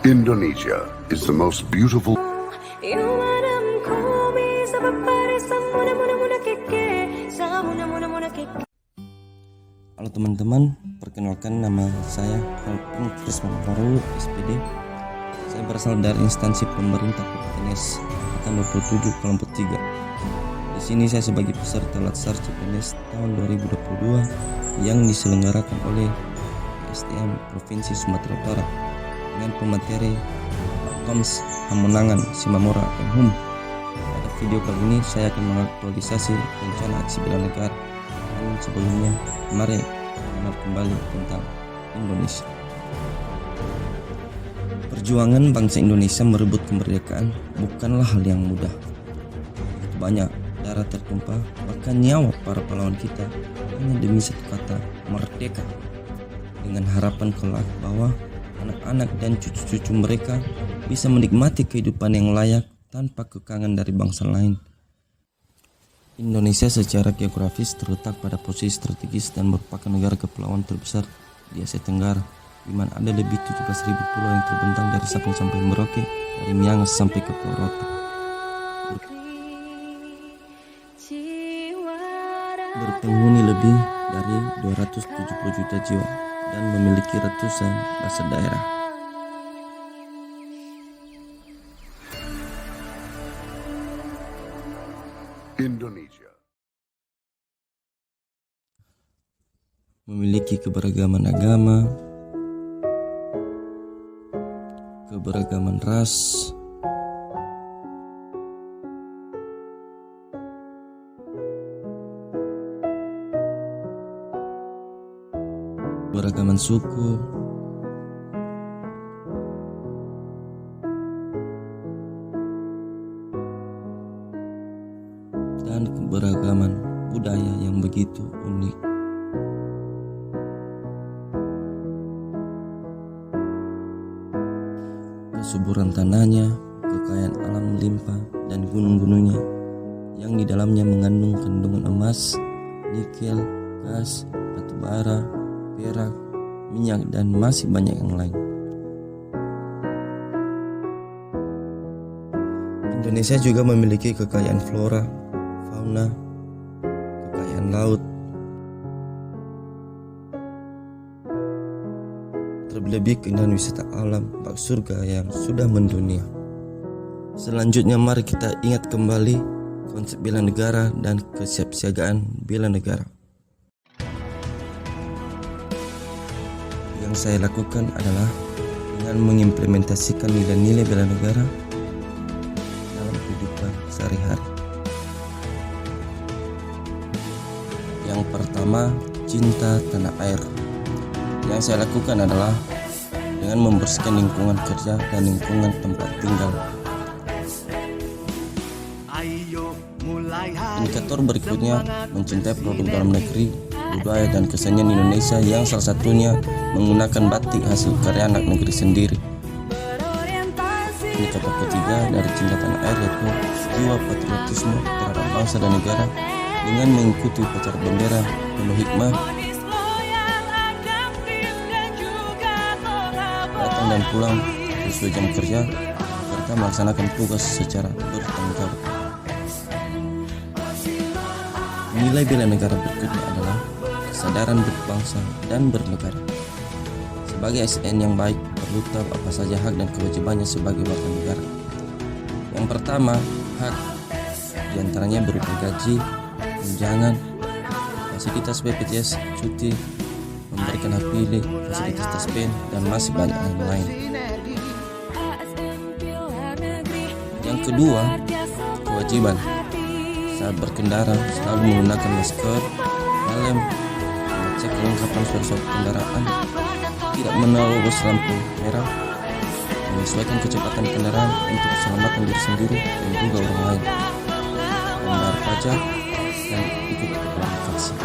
Indonesia is the most beautiful. Halo teman-teman, perkenalkan nama saya Alvin Krisman Farouk, SPD. Saya berasal dari instansi pemerintah CPNS angkatan 27 kelompok 3. Di sini saya sebagai peserta Latsar CPNS tahun 2022 yang diselenggarakan oleh SDM Provinsi Sumatera Utara dengan pemateri Toms Hamonangan Simamora Enhum. Pada video kali ini saya akan mengaktualisasi rencana aksi bela negara. Dan sebelumnya, mari kenal kembali tentang Indonesia. Perjuangan bangsa Indonesia merebut kemerdekaan bukanlah hal yang mudah. Banyak darah tertumpah, bahkan nyawa para pahlawan kita hanya demi satu kata, merdeka. Dengan harapan kelak bahwa anak-anak dan cucu-cucu mereka bisa menikmati kehidupan yang layak tanpa kekangan dari bangsa lain. Indonesia secara geografis terletak pada posisi strategis dan merupakan negara kepulauan terbesar di Asia Tenggara, di mana ada lebih 17.000 pulau yang terbentang dari Sabang sampai Merauke, dari Miangas sampai ke Pulau Rote. Berpenghuni lebih dari 270 juta jiwa dan memiliki ratusan bahasa daerah. Indonesia Memiliki keberagaman agama, keberagaman ras, keberagaman suku, dan keberagaman budaya yang begitu unik. Kesuburan tanahnya, kekayaan alam melimpah, dan gunung-gunungnya yang di dalamnya mengandung kandungan emas, nikel, gas, batu bara, perak, minyak, dan masih banyak yang lain. Indonesia juga memiliki kekayaan flora, fauna, kekayaan laut, terlebih keindahan wisata alam bak surga yang sudah mendunia. Selanjutnya mari kita ingat kembali konsep bela negara dan kesiapsiagaan bela negara. Yang saya lakukan adalah dengan mengimplementasikan nilai-nilai bela negara dalam kehidupan sehari-hari. Yang pertama, cinta tanah air. Yang saya lakukan adalah dengan membersihkan lingkungan kerja dan lingkungan tempat tinggal. Indikator berikutnya, mencintai produk dalam negeri, budaya dan kesenian Indonesia yang salah satunya menggunakan batik hasil karya anak negeri sendiri. Indikator ketiga dari cinta tanah air yaitu jiwa patriotisme terhadap bangsa dan negara dengan mengikuti upacara bendera penuh hikmah, datang dan pulang sesuai jam kerja, serta melaksanakan tugas secara bertanggung jawab. Nilai bela negara berikutnya adalah kesadaran berbangsa dan bernegara. Sebagai ASN yang baik, perlu tahu apa saja hak dan kewajibannya sebagai warga negara. Yang pertama, hak diantaranya berupa gaji, tunjangan, fasilitas BPJS, cuti, memberikan hak pilih, fasilitas taspen, dan masih banyak yang lain. Yang kedua, kewajiban. Saat berkendara, selalu menggunakan masker, helm, mengecek kelengkapan surat kendaraan, tidak menerobos lampu merah, menyesuaikan kecepatan kendaraan untuk keselamatan diri sendiri dan juga orang lain, membayar pajak, dan ikut program vaksin.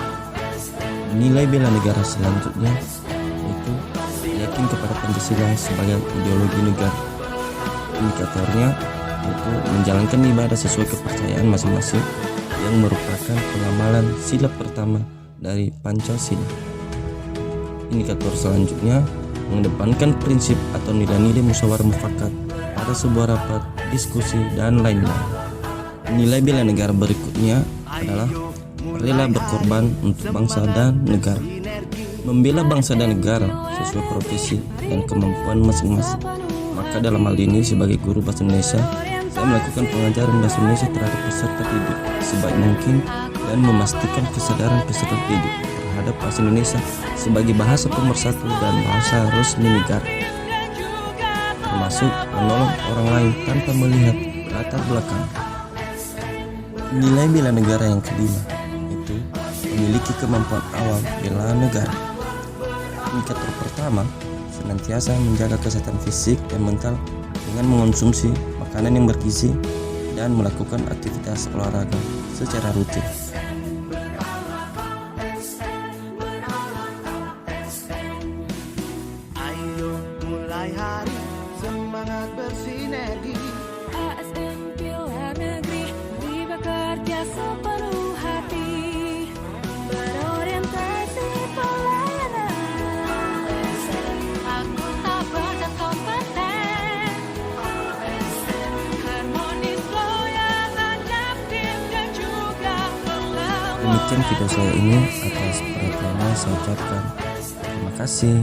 Nilai bela negara selanjutnya yaitu yakin kepada Pancasila sebagai ideologi negara. Indikatornya yaitu menjalankan ibadah sesuai kepercayaan masing-masing yang merupakan pengamalan sila pertama dari Pancasila. Indikator selanjutnya mengedepankan prinsip atau nilai-nilai musyawarah mufakat pada sebuah rapat, diskusi, dan lain-lain. Nilai bela negara berikutnya adalah rela berkorban untuk bangsa dan negara. Membela bangsa dan negara sesuai profesi dan kemampuan masing-masing. Maka dalam hal ini sebagai guru bahasa Indonesia, saya melakukan pengajaran bahasa Indonesia terhadap peserta didik sebaik mungkin dan memastikan kesadaran peserta didik terhadap bahasa Indonesia sebagai bahasa pemersatu dan bahasa resmi negara, termasuk menolong orang lain tanpa melihat latar belakang. Nilai bela negara yang kelima itu memiliki kemampuan awal bela negara. Indikator pertama, senantiasa menjaga kesehatan fisik dan mental dengan mengonsumsi makanan yang bergizi dan melakukan aktivitas olahraga secara rutin. Ayo mulai hari semangat bersinergi. ASN Pilar Negeri beri bekerja sepenuh hati, berorientasi pelayanan, akuntabel dan kompeten, harmonis, loyal, adaptif dan juga pengalaman. Demikian video saya ini, atas perhatiannya saya ucapkan terima kasih.